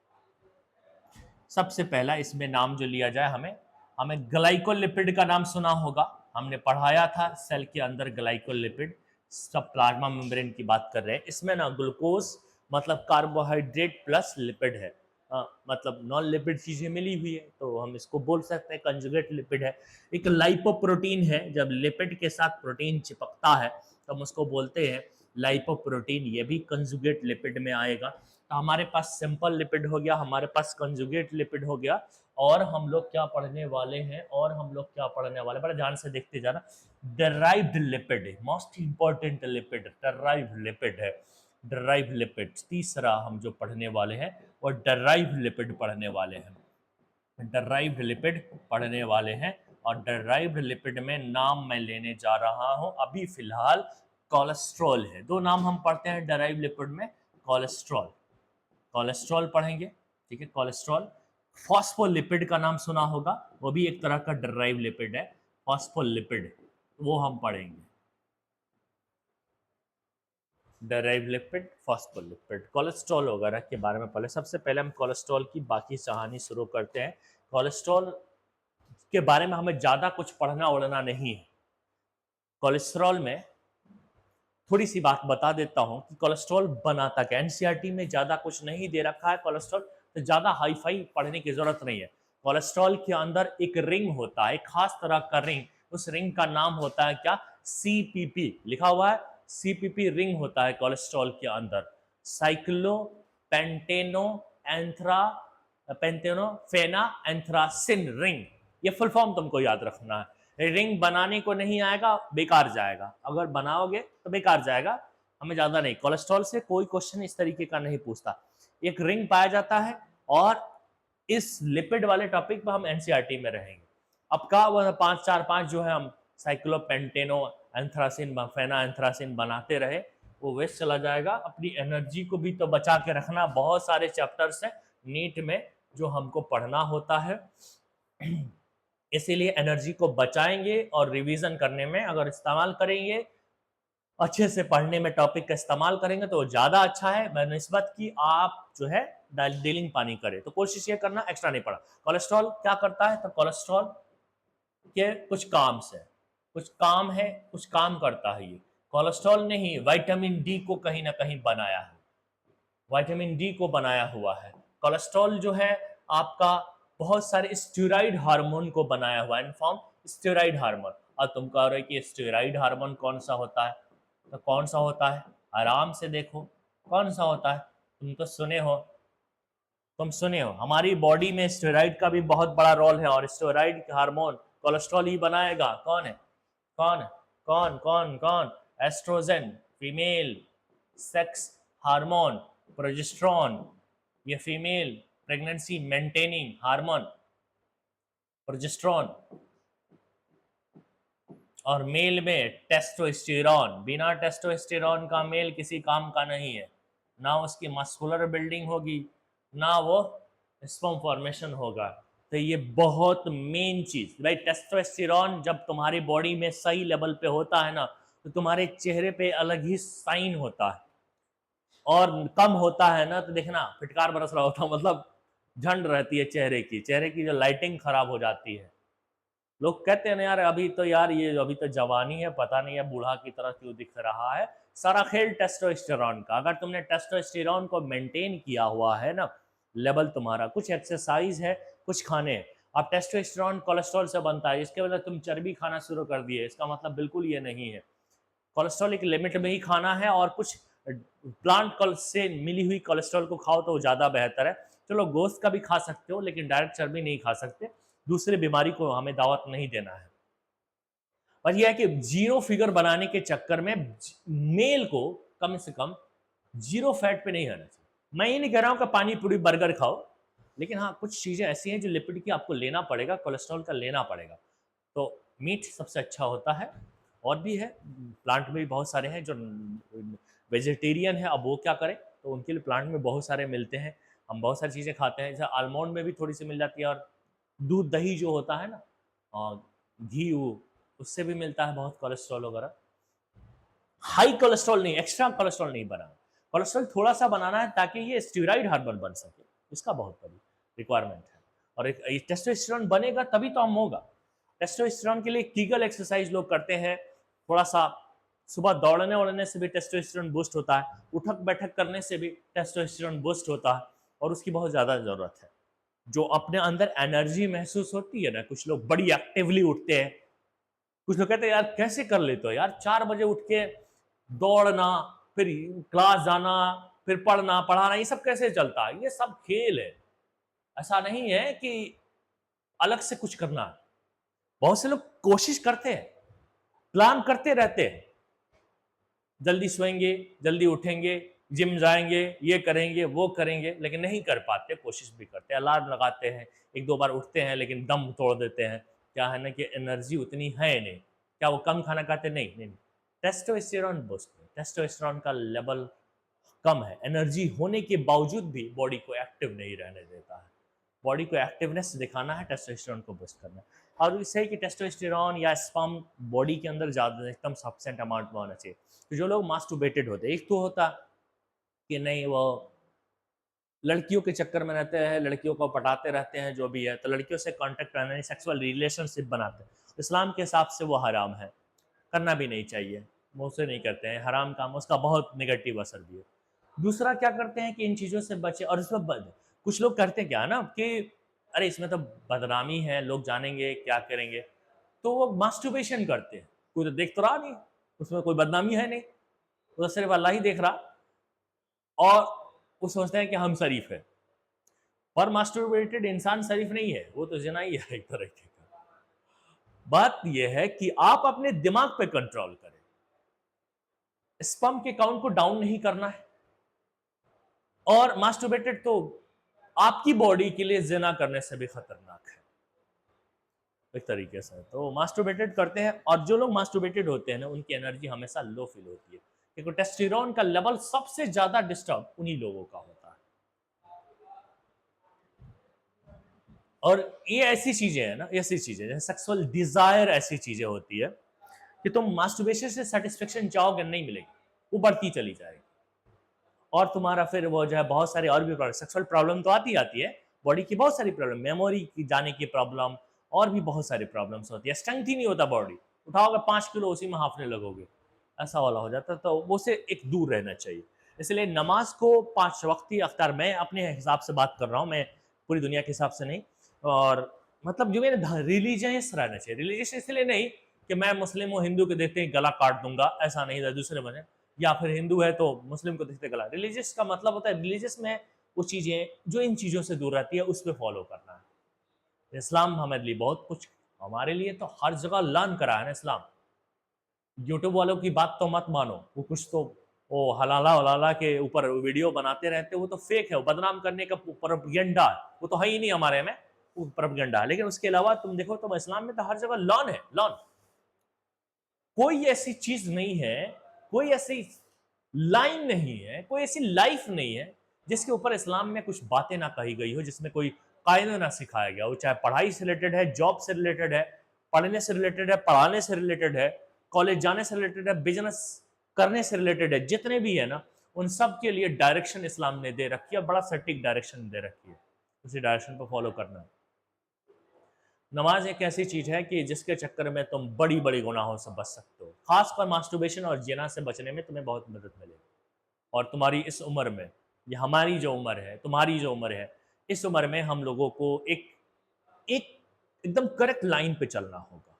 सबसे पहला इसमें नाम जो लिया जाए, हमें हमें ग्लाइकोलिपिड का नाम सुना होगा, हमने पढ़ाया था सेल के अंदर ग्लाइकोलिपिड, सब प्लाज्मा मेम्ब्रेन की बात कर रहे हैं। इसमें ना ग्लूकोज मतलब कार्बोहाइड्रेट प्लस लिपिड है, मतलब नॉन लिपिड चीजें मिली हुई है, तो हम इसको बोल सकते हैं कंजुगेट लिपिड है। एक लाइपोप्रोटीन है, जब लिपिड के साथ प्रोटीन चिपकता है तो हम उसको बोलते हैं लाइपोप्रोटीन, ये भी कंजुगेट लिपिड में आएगा। तो हमारे पास सिंपल लिपिड हो गया, हमारे पास कंजुगेट लिपिड हो गया, और हम लोग क्या पढ़ने वाले हैं, और हम लोग क्या पढ़ने वाले, बड़ा ध्यान से देखते जाना। Derived lipid, most important lipid derived lipid है, डेराइव्ड लिपिड तीसरा हम जो पढ़ने वाले हैं वो डेराइव्ड लिपिड पढ़ने वाले हैं, डेराइव्ड लिपिड पढ़ने वाले हैं। और डेराइव्ड लिपिड में नाम मैं लेने जा रहा हूं अभी फिलहाल कोलेस्ट्रॉल है। दो नाम हम पढ़ते हैं डेराइव्ड लिपिड में, कोलेस्ट्रॉल, कोलेस्ट्रॉल पढ़ेंगे, ठीक है। कोलेस्ट्रॉल, फॉस्फोलिपिड का नाम सुना होगा, वो भी एक तरह का डराइव लिपिड है, फॉस्फोलिपिड, वो हम पढ़ेंगे। डराइव लिपिड, फॉस्फोलिपिड, कोलेस्ट्रॉल वगैरह के बारे में पढ़े। सबसे पहले हम कोलेस्ट्रॉल की बाकी कहानी शुरू करते हैं। कोलेस्ट्रॉल के बारे में हमें ज़्यादा कुछ पढ़ना उड़ना नहीं है। कोलेस्ट्रॉल में थोड़ी सी बात बता देता हूँ कि कोलेस्ट्रॉल बनाता क्या। एनसीईआरटी में ज़्यादा कुछ नहीं दे रखा है कोलेस्ट्रॉल, तो ज़्यादा हाई फाई पढ़ने की ज़रूरत नहीं है। कोलेस्ट्रॉल के अंदर एक रिंग होता है, एक खास तरह का रिंग, उस रिंग का नाम होता है क्या, सीपीपी, लिखा हुआ है सीपीपी रिंग होता है कोलेस्ट्रॉल के अंदर। साइक्लो पेंटेनो एंथ्रा पेंटेनो फेना एंथ्रासिन रिंग, ये फुल फॉर्म तुमको याद रखना है। रिंग बनाने को नहीं आएगा बेकार जाएगा, अगर बनाओगे तो बेकार जाएगा, हमें ज्यादा नहीं। कोलेस्ट्रॉल से कोई क्वेश्चन इस तरीके का नहीं पूछता। एक रिंग पाया जाता है, और इस लिपिड वाले टॉपिक पर हम एनसीईआरटी में रहेंगे। अब का वह 5-4-5 जो है हम साइक्लोपेंटेनो एंथ्रासिन फेना एंथ्रासिन बनाते रहे, वो वेस्ट चला जाएगा। अपनी एनर्जी को भी तो बचा के रखना। बहुत सारे चैप्टर्स हैं नीट में जो हमको पढ़ना होता है, इसीलिए एनर्जी को बचाएंगे और रिवीजन करने में अगर इस्तेमाल करेंगे, अच्छे से पढ़ने में टॉपिक का इस्तेमाल करेंगे तो ज़्यादा अच्छा है बनस्बत कि आप जो है डीलिंग पानी करें। तो कोशिश ये करना एक्स्ट्रा नहीं पड़ा। कोलेस्ट्रॉल क्या करता है, तो कोलेस्ट्रॉल के कुछ काम से, कुछ काम है, कुछ काम करता है। ये कोलेस्ट्रॉल ने ही विटामिन डी को कहीं ना कहीं बनाया है, विटामिन डी को बनाया हुआ है। कोलेस्ट्रॉल जो है आपका बहुत सारे स्टेरॉइड हार्मोन को बनाया हुआ है, इनफॉर्म स्टेरॉइड हार्मोन। और तुम कह रहे हो कि स्टेरॉइड हार्मोन कौन सा होता है, तो कौन सा होता है, आराम से देखो कौन सा होता है। तुम सुने हो हमारी बॉडी में स्टेरॉइड का भी बहुत बड़ा रोल है, और स्टेरॉइड हार्मोन कोलेस्ट्रॉल ही बनाएगा। कौन है, कौन कौन कौन कौन, estrogen female sex hormone, progesterone ये female pregnancy maintaining hormone progesterone, और मेल में टेस्टोस्टेरॉन। बिना टेस्टोस्टेरॉन का मेल किसी काम का नहीं है, ना उसकी मस्कुलर बिल्डिंग होगी, ना वो स्पर्म फॉर्मेशन होगा। तो ये बहुत मेन चीज भाई, टेस्टोस्टेरॉन जब तुम्हारी बॉडी में सही लेवल पे होता है ना, तो तुम्हारे चेहरे पे अलग ही साइन होता है, और कम होता है ना तो देखना फिटकार बरस रहा होता, मतलब झंड रहती है चेहरे की जो लाइटिंग खराब हो जाती है। लोग कहते हैं ना यार अभी तो यार ये अभी तो जवानी है, पता नहीं है बूढ़ा की तरह क्यों दिख रहा है। सारा खेल टेस्टोस्टेरॉन का। अगर तुमने टेस्टोस्टेरॉन को मेंटेन किया हुआ है ना लेवल तुम्हारा, कुछ एक्सरसाइज है, कुछ खाने हैं। अब टेस्टोस्टेरॉन कोलेस्ट्रॉल से बनता है, इसके वजह तुम चर्बी खाना शुरू कर दिए, इसका मतलब बिल्कुल ये नहीं है। कोलेस्ट्रॉल एक लिमिट में ही खाना है, और कुछ प्लांट से मिली हुई कोलेस्ट्रॉल को खाओ तो ज़्यादा बेहतर है। चलो गोश्त का भी खा सकते हो, लेकिन डायरेक्ट चर्बी नहीं खा सकते, दूसरे बीमारी को हमें दावत नहीं देना है। और यह है कि जीरो फिगर बनाने के चक्कर में मेल को कम से कम जीरो फैट पे नहीं रहना चाहिए। मैं ये नहीं कह रहा हूं कि पानी पूरी बर्गर खाओ, लेकिन हाँ कुछ चीज़ें ऐसी हैं जो लिपिड की आपको लेना पड़ेगा, कोलेस्ट्रॉल का लेना पड़ेगा। तो मीट सबसे अच्छा होता है, और भी है प्लांट में भी बहुत सारे हैं जो वेजिटेरियन है। अब वो क्या करें, तो उनके लिए प्लांट में बहुत सारे मिलते हैं। हम बहुत सारी चीज़ें खाते हैं, जैसे आलमंड में भी थोड़ी सी मिल जाती है, और दूध दही जो होता है ना, और घी उससे भी मिलता है बहुत कोलेस्ट्रॉल वगैरह। हाई कोलेस्ट्रॉल नहीं, एक्स्ट्रा कोलेस्ट्रॉल नहीं बनाना, कोलेस्ट्रॉल थोड़ा सा बनाना है ताकि ये स्टेरॉइड हार्मोन बन सके, इसका बहुत बड़ी रिक्वायरमेंट है। और एक टेस्टोस्टेरोन बनेगा तभी तो हम होगा। टेस्टोस्टेरोन के लिए कीगल एक्सरसाइज लोग करते हैं, थोड़ा सा सुबह दौड़ने वोड़ने से भी टेस्टोस्टेरोन बूस्ट होता है, उठक बैठक करने से भी टेस्टोस्टेरोन बूस्ट होता है, और उसकी बहुत ज़्यादा ज़रूरत है। जो अपने अंदर एनर्जी महसूस होती है ना, कुछ लोग बड़ी एक्टिवली उठते हैं, कुछ लोग कहते हैं यार कैसे कर लेते हो यार, 4 बजे उठ के दौड़ना, फिर क्लास जाना, फिर पढ़ना पढ़ाना, ये सब कैसे चलता है? ये सब खेल है, ऐसा नहीं है कि अलग से कुछ करना है। बहुत से लोग कोशिश करते हैं, प्लान करते रहते हैं, जल्दी सोएंगे, जल्दी उठेंगे, जिम जाएंगे, ये करेंगे वो करेंगे, लेकिन नहीं कर पाते। कोशिश भी करते हैं, अलार्म लगाते हैं, 1-2 बार उठते हैं, लेकिन दम तोड़ देते हैं। क्या है ना कि एनर्जी उतनी है नहीं। क्या वो कम खाना खाते? नहीं नहीं, टेस्टोस्टेरोन बूस्ट, टेस्टोस्टेरोन का लेवल कम है, एनर्जी होने के बावजूद भी बॉडी को एक्टिव नहीं रहने देता है। बॉडी को एक्टिवनेस दिखाना है, टेस्टोस्टेरोन को बूस्ट करना है। और इससे कि टेस्टोस्टेरोन या स्पर्म बॉडी के अंदर ज़्यादा एकदम सफिशिएंट अमाउंट में होना चाहिए। तो जो लोग मास्टरबेटेड होते हैं, एक तो होता कि नहीं वो लड़कियों के चक्कर में रहते हैं, लड़कियों को पटाते रहते हैं, जो भी है, तो लड़कियों से कांटेक्ट करना, सेक्सुअल रिलेशनशिप बनाते हैं, इस्लाम के हिसाब से वो हराम है, करना भी नहीं चाहिए, मुँह से नहीं करते हैं, हराम काम, उसका बहुत नेगेटिव असर भी है। दूसरा क्या करते हैं कि इन चीज़ों से बचे, और इसमें कुछ लोग करते क्या है ना कि अरे इसमें तो बदनामी है, लोग जानेंगे क्या करेंगे, तो वो मास्टरबेशन करते हैं। कोई तो देख तो रहा नहीं, उसमें कोई बदनामी है नहीं, वो तो सिर्फ अल्लाह ही देख रहा, और वो सोचते हैं कि हम शरीफ है। पर मास्टरबेटेड इंसान शरीफ नहीं है, वो तो ज़िना ही है एक तरीके का। बात यह है कि आप अपने दिमाग पे कंट्रोल करें, स्पर्म के काउंट को डाउन नहीं करना है। और मास्टरबेटेड तो आपकी बॉडी के लिए जिना करने से भी खतरनाक है एक तरीके से। तो मास्टरबेटेड करते हैं, और जो लोग मास्टरबेटेड होते हैं ना, उनकी एनर्जी हमेशा लो फील होती है, क्योंकि टेस्टोस्टेरोन का लेवल सबसे ज्यादा डिस्टर्ब उन्हीं लोगों का होता है। और ये ऐसी चीजें हैं ना, ऐसी चीजें जैसे सेक्सुअल डिजायर, ऐसी चीजें होती है कि तुम मास्टरबेशन से सेटिस्फेक्शन चाहोगे, नहीं मिलेगी, वो बढ़ती चली जाएगी, और तुम्हारा फिर वो जो है बहुत सारी और भी प्रॉब्लम, सेक्सुअल प्रॉब्लम तो आती आती है, बॉडी की बहुत सारी प्रॉब्लम, मेमोरी की जाने की प्रॉब्लम, और भी बहुत सारी प्रॉब्लम्स होती है, स्ट्रेंथ ही नहीं होता, बॉडी उठाओगे 5 किलो उसी में हाफने लगोगे, ऐसा वाला हो जाता है। तो वो से एक दूर रहना चाहिए। इसलिए नमाज को 5 वक्ती अख्तार, मैं अपने हिसाब से बात कर रहा हूँ, मैं पूरी दुनिया के हिसाब से नहीं, और मतलब जो मेरे रिलीजियस रहना चाहिए, रिलीजियस इसलिए नहीं कि मैं मुस्लिम हूँ, हिंदू के देखते ही गला काट दूंगा, ऐसा नहीं था, दूसरे बने, या फिर हिंदू है तो मुस्लिम को देखते गला। रिलीजियस का मतलब होता है, रिलीजियस में वो चीज़ें जो इन चीज़ों से दूर रहती है, उस पर फॉलो करना है। इस्लाम हमारे लिए बहुत कुछ, हमारे लिए तो हर जगह लर्न करा है ना इस्लाम। यूट्यूब वालों की बात तो मत मानो, वो कुछ तो वो हलाला वलाला के ऊपर वीडियो बनाते रहते, वो तो फेक है, वो बदनाम करने का प्रोपेगेंडा है, वो तो है ही नहीं हमारे में, वो प्रोपेगेंडा है। लेकिन उसके अलावा तुम देखो तो इस्लाम में तो हर जगह लर्न है, लर्न। कोई ऐसी चीज नहीं है, कोई ऐसी लाइन नहीं है, कोई ऐसी लाइफ नहीं है जिसके ऊपर इस्लाम में कुछ बातें ना कही गई हो, जिसमें कोई कायदा ना सिखाया गया हो, चाहे पढ़ाई से रिलेटेड है, जॉब से रिलेटेड है, पढ़ने से रिलेटेड है, पढ़ाने से रिलेटेड है, कॉलेज जाने से रिलेटेड है, बिजनेस करने से रिलेटेड है, जितने भी है ना, उन सब के लिए डायरेक्शन इस्लाम ने दे रखी है, बड़ा सटीक डायरेक्शन दे रखी है, उसी डायरेक्शन को फॉलो करना है। नमाज एक ऐसी चीज है कि जिसके चक्कर में तुम बड़ी बड़ी गुनाहों से बच सकते हो, खासकर मास्टरबेशन और जिना से बचने में तुम्हें बहुत मदद मिलेगी। और तुम्हारी इस उम्र में, ये हमारी जो उम्र है, तुम्हारी जो उम्र है, इस उम्र में हम लोगों को एक एक एकदम करेक्ट लाइन पे चलना होगा।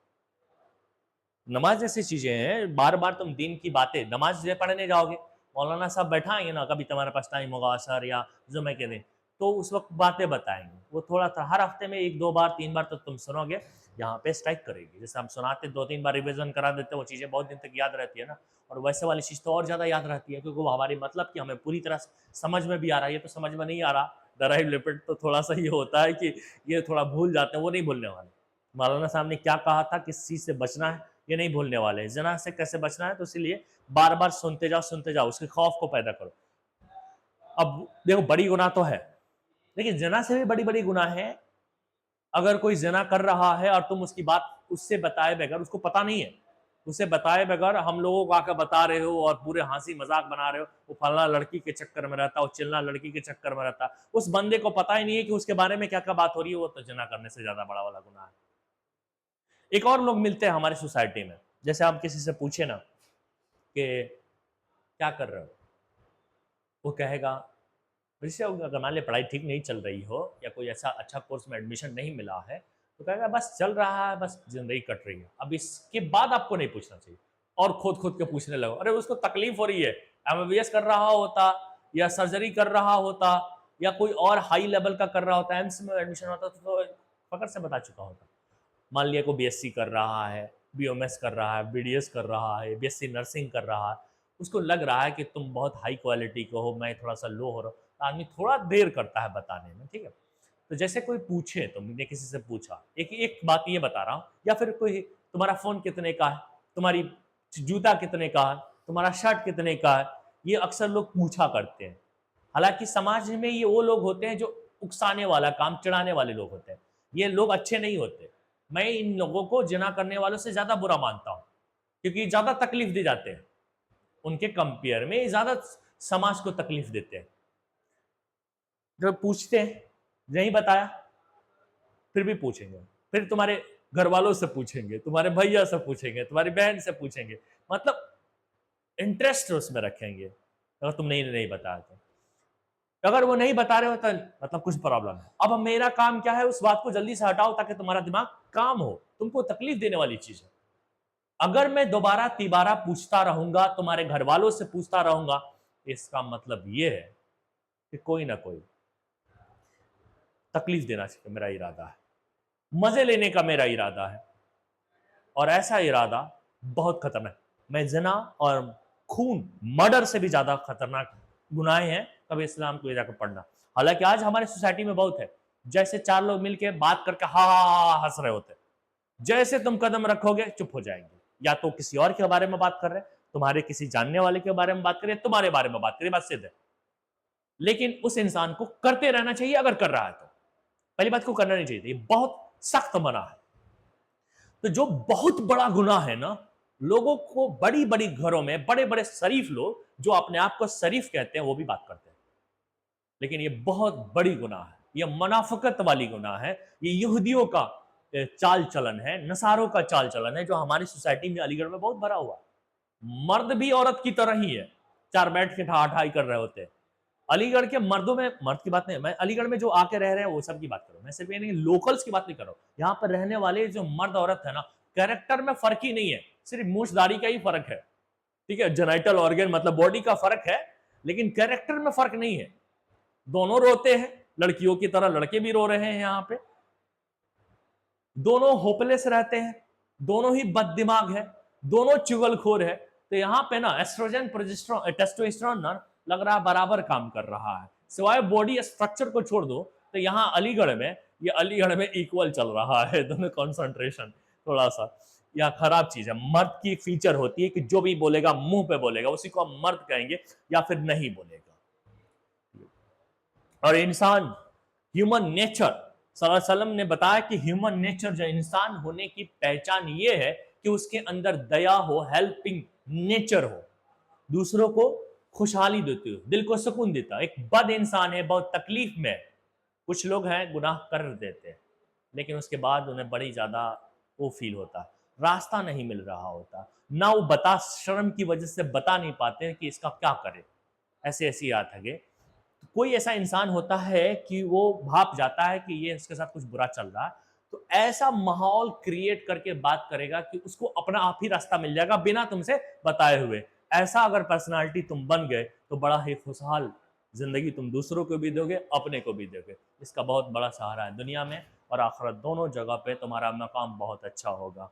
नमाज ऐसी चीजें हैं, बार बार तुम दीन की बातें, नमाज पढ़ने जाओगे, मौलाना साहब बैठाएंगे ना, कभी तुम्हारे पास टाइम होगा असर या जुमे के दिन, तो उस वक्त बातें बताएंगे, वो थोड़ा सा हर हफ्ते में 1 2 बार 3 बार तो तुम सुनोगे, यहाँ पे स्ट्राइक करेगी। जैसे हम सुनाते 2 3 बार रिविजन करा देते, वो चीज़ें बहुत दिन तक याद रहती है ना, और वैसे वाली चीज़ तो और ज़्यादा याद रहती है, क्योंकि वो हमारी मतलब कि हमें पूरी तरह समझ में भी आ रहा है। ये तो समझ में नहीं आ रहा, डराइव लिपिड तो थोड़ा सा ये होता है कि ये थोड़ा भूल जाते हैं, वो नहीं भूलने वाले। मौलाना साहब ने क्या कहा था, किस चीज़ से बचना है, ये नहीं भूलने वाले हैं। जना से कैसे बचना है, तो इसीलिए बार बार सुनते जाओ, उसके खौफ को पैदा करो। अब देखो, बड़ी गुनाह तो है, लेकिन जना से भी बड़ी बड़ी गुनाह है। अगर कोई जना कर रहा है और तुम उसकी बात उससे बताए बगैर, उसको पता नहीं है, उसे बताए बगैर हम लोगों को आकर बता रहे हो और पूरे हंसी मजाक बना रहे हो, वो फलना लड़की के चक्कर में रहता, वो चिल्ला लड़की के चक्कर में रहता, उस बंदे को पता ही नहीं है कि उसके बारे में क्या क्या बात हो रही है, वो तो जना करने से ज्यादा बड़ा वाला गुनाह है। एक और लोग मिलते हैं हमारी सोसाइटी में, जैसे आप किसी से पूछे ना कि क्या कर रहे हो, वो कहेगा, जैसे अगर मान लीजिए पढ़ाई ठीक नहीं चल रही हो या कोई ऐसा अच्छा कोर्स में एडमिशन नहीं मिला है, तो कहेगा बस चल रहा है, बस जिंदगी कट रही है। अब इसके बाद आपको नहीं पूछना चाहिए, और खुद के पूछने लगो, अरे उसको तकलीफ हो रही है, एमबीबीएस कर रहा होता, या सर्जरी कर रहा होता, या कोई और हाई लेवल का कर रहा होता, एम्स में एडमिशन होता, तो फकर से बता चुका होता। मान लिया को बीएससी कर रहा है, बीओएमएस कर रहा है, बीडीएस कर रहा है, बीएससी नर्सिंग कर रहा है, उसको लग रहा है कि तुम बहुत हाई क्वालिटी के हो, मैं थोड़ा सा लो हो रहा हूँ, तो आदमी थोड़ा देर करता है बताने में, ठीक है। तो जैसे कोई पूछे, तुमने किसी से पूछा, एक एक बात ये बता रहा हूँ, या फिर कोई तुम्हारा फोन कितने का है, तुम्हारी जूता कितने का है, तुम्हारा शर्ट कितने का है, ये अक्सर लोग पूछा करते हैं। हालांकि समाज में ये वो लोग होते हैं जो उकसाने वाला काम, चिढ़ाने वाले लोग होते हैं। ये लोग अच्छे नहीं होते। मैं इन लोगों को जिना करने वालों से ज्यादा बुरा मानता हूं, क्योंकि ज्यादा तकलीफ दी जाते हैं। उनके कंपेयर में ये ज्यादा समाज को तकलीफ देते हैं। जब पूछते हैं, नहीं बताया, फिर भी पूछेंगे, फिर तुम्हारे घर वालों से पूछेंगे, तुम्हारे भैया से पूछेंगे, तुम्हारी बहन से पूछेंगे, मतलब इंटरेस्ट उसमें रखेंगे अगर तुम नहीं बताया तो। अगर वो नहीं बता रहे हो तो मतलब कुछ प्रॉब्लम है। अब मेरा काम क्या है, उस बात को जल्दी से हटाओ ताकि तुम्हारा दिमाग काम हो। तुमको तकलीफ देने वाली चीज है। अगर मैं दोबारा तिबारा पूछता रहूंगा, तुम्हारे घर वालों से पूछता रहूंगा, इसका मतलब ये है कि कोई ना कोई तकलीफ देना चाहिए मेरा इरादा है, मजे लेने का मेरा इरादा है। और ऐसा इरादा बहुत खतरनाक। मैं जिना और खून, मर्डर से भी ज्यादा खतरनाक गुनाहें हैं, कभी इस्लाम को जाकर पढ़ना। हालांकि आज हमारे सोसाइटी में बहुत है, जैसे चार लोग मिलके बात करके हा हंस रहे होते, जैसे तुम कदम रखोगे चुप हो जाएंगे। या तो किसी और के बारे में बात कर रहे हैं, तुम्हारे किसी जानने वाले के बारे में बात करें, तुम्हारे बारे में बात करें, बात सिद्ध है। लेकिन उस इंसान को करते रहना चाहिए अगर कर रहा है तो। पहली बात को करना नहीं चाहिए, ये बहुत सख्त मना है। तो जो बहुत बड़ा गुनाह है ना, लोगों को बड़ी बड़ी घरों में बड़े बड़े शरीफ लोग जो अपने आप को शरीफ कहते हैं वो भी बात करते हैं, लेकिन ये बहुत बड़ी गुनाह है, ये मुनाफिकत वाली गुनाह है। ये यहूदियों का चाल चलन है, नसारों का चाल चलन है, जो हमारी सोसाइटी में अलीगढ़ में बहुत भरा हुआ। मर्द भी औरत की तरह ही है, चार बैठ के ठहाठाई कर रहे होते हैं। अलीगढ़ के मर्दों में, मर्द की बात नहीं, मैं अलीगढ़ में जो आके रह रहे हैं वो सब की बात कर रहा हूं। मैं सिर्फ ये नहीं लोकल्स की बात नहीं कर रहा हूं। यहाँ पर रहने वाले जो मर्द औरत है ना, कैरेक्टर में फर्क ही नहीं है, सिर्फ मूछदारी का ही फर्क है। ठीक है, जेनाइटल ऑर्गन मतलब बॉडी का फर्क है, लेकिन कैरेक्टर में फर्क नहीं है। दोनों रोते हैं, लड़कियों की तरह लड़के भी रो रहे हैं यहाँ पे। दोनों होपलेस रहते हैं, दोनों ही बददिमाग है, दोनों चुगलखोर है। तो यहाँ पे ना एस्ट्रोजन, प्रोजेस्टेरोन, टेस्टोस्टेरोन ना लग रहा बराबर काम कर रहा है। सिवाय बॉडी स्ट्रक्चर को छोड़ दो तो यहाँ अलीगढ़ में, ये अलीगढ़ में इक्वल चल रहा है दोनों कॉन्सेंट्रेशन। थोड़ा सा यह खराब चीज है। मर्द की फीचर होती है कि जो भी बोलेगा मुंह पे बोलेगा, उसी को हम मर्द कहेंगे, या फिर नहीं बोलेगा। और इंसान, ह्यूमन नेचर, सल्लल्लाहु अलैहि वसल्लम ने बताया कि ह्यूमन नेचर, जो इंसान होने की पहचान ये है कि उसके अंदर दया हो, हेल्पिंग नेचर हो, दूसरों को खुशहाली देते हो, दिल को सुकून देता। एक बद इंसान है, बहुत तकलीफ में है। कुछ लोग हैं गुनाह कर देते हैं, लेकिन उसके बाद उन्हें बड़ी ज्यादा वो फील होता, रास्ता नहीं मिल रहा होता ना, वो बता, शर्म की वजह से बता नहीं पाते कि इसका क्या करें। ऐसे ऐसी याद है। तो कोई ऐसा इंसान होता है कि वो भाप जाता है कि ये इसके साथ कुछ बुरा चल रहा है, तो ऐसा माहौल क्रिएट करके बात करेगा कि उसको अपना आप ही रास्ता मिल जाएगा बिना तुमसे बताए हुए। ऐसा अगर पर्सनालिटी तुम बन गए तो बड़ा ही खुशहाल जिंदगी तुम दूसरों को भी दोगे, अपने को भी दोगे। इसका बहुत बड़ा सहारा है, दुनिया में और आखिरत दोनों जगह पे तुम्हारा मकाम बहुत अच्छा होगा।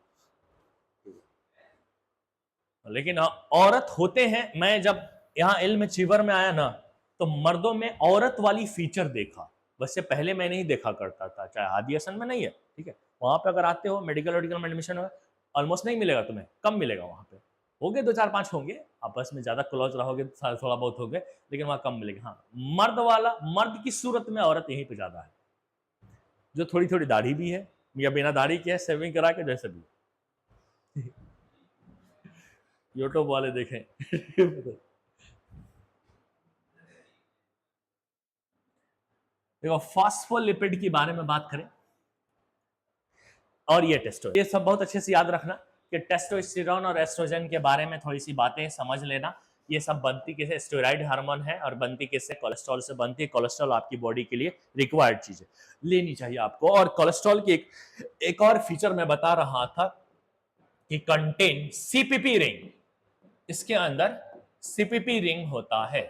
लेकिन औरत होते हैं, मैं जब यहाँ इल्म चीवर में आया ना, तो मर्दों में औरत वाली फीचर देखा। वैसे पहले मैं नहीं देखा करता था, चाहे हादी हसन में नहीं है, ठीक है। वहां पे अगर आते हो मेडिकल वेडिकल में एडमिशन हो, ऑलमोस्ट नहीं मिलेगा तुम्हें, कम मिलेगा। वहां पे होंगे दो चार पांच होंगे, आपस में ज्यादा क्लोज रहोगे थोड़ा बहुत होंगे, लेकिन वहां कम मिलेगा। हाँ, मर्द वाला, मर्द की सूरत में औरत यहीं पे ज्यादा है, जो थोड़ी थोड़ी दाढ़ी भी है या बिना दाढ़ी के है, सेविंग करा के, जैसे भी यूट्यूब वाले देखें देखो, फॉस्फोलिपिड के बारे में बात करें, और ये टेस्टो, ये सब बहुत अच्छे से याद रखना कि टेस्टोस्टेरोन और एस्ट्रोजन के बारे में थोड़ी सी बातें समझ लेना। ये सब बनती किसे, स्टेरॉइड हार्मोन है, और बनती किससे, कोलेस्ट्रॉल से बनती है। कोलेस्ट्रॉल आपकी बॉडी के लिए रिक्वायर्ड चीज है, लेनी चाहिए आपको। और कोलेस्ट्रॉल की एक और फीचर मैं बता रहा था कि कंटेन सीपीपी रिंग, इसके अंदर सीपीपी रिंग होता है।